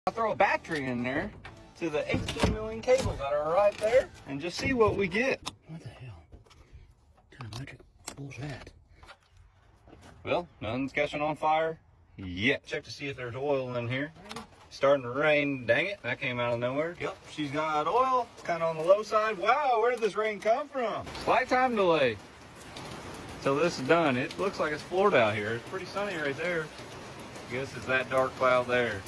I'll throw a battery in there to the 18 million cables that are right there and just see what we get. What the hell? What kind of electric bull's that? Well, nothing's catching on fire yet. Check to see if there's oil in here. Starting to rain, dang it, that came out of nowhere. Yep, she's got oil, it's kind of on the low side. Wow, where did this rain come from? Slight time delay till this is done. It looks like it's Florida out here. It's pretty sunny right there. I guess it's that dark cloud there.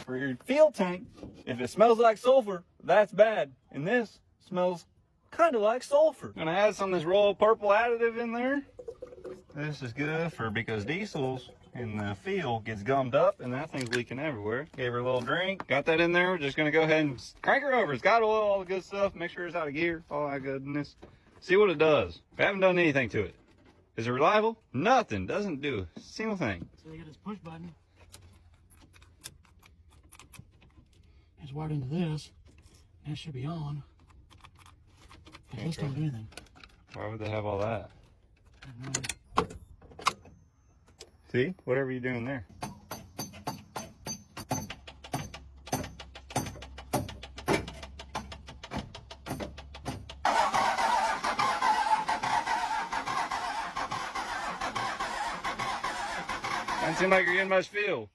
For your fuel tank, if it smells like sulfur, that's bad. And this smells kind of like sulfur. Gonna add some of this royal purple additive in there. This is good for because diesels in the field gets gummed up and that thing's leaking everywhere. Gave her a little drink, got that in there. We're just gonna go ahead and crank her over. It's got oil, all the good stuff. Make sure it's out of gear, all that goodness. See what it does. We haven't done anything to it. Is it reliable? Nothing. Doesn't do a single thing. So you got this push button. It's wired into this. And it should be on. But this don't do anything. Why would they have all that? I have no idea. See? Whatever you're doing there. Doesn't seem like you're getting much feel.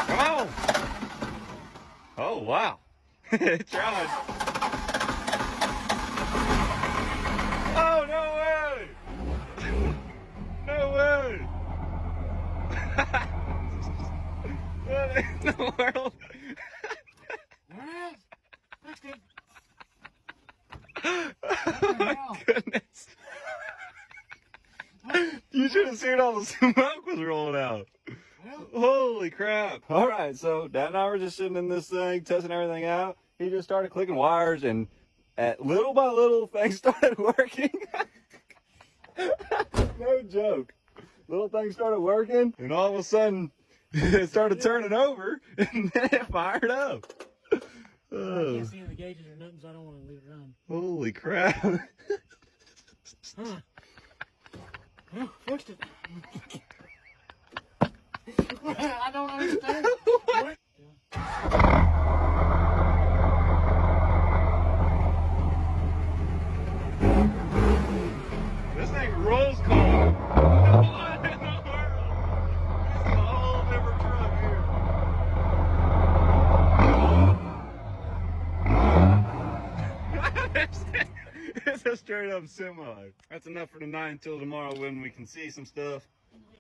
Come on! Oh, wow. It tried. Oh, no way! No way! What in the world? There it is! Fixed it! Oh my goodness. You should have seen all the smoke was rolling out. Holy crap. Alright, so Dad and I were just sitting in this thing, testing everything out. He just started clicking wires and at little by little things started working. No joke. Little things started working and all of a sudden it started turning over and then it fired up. I Oh, can't see any gauges or nothing, so I don't want to leave it around. holy crap. Well, fixed it. I don't understand. What? This thing rolls cold. What in the world? This is a whole different truck here. It's a straight up semi. That's enough for tonight until tomorrow when we can see some stuff.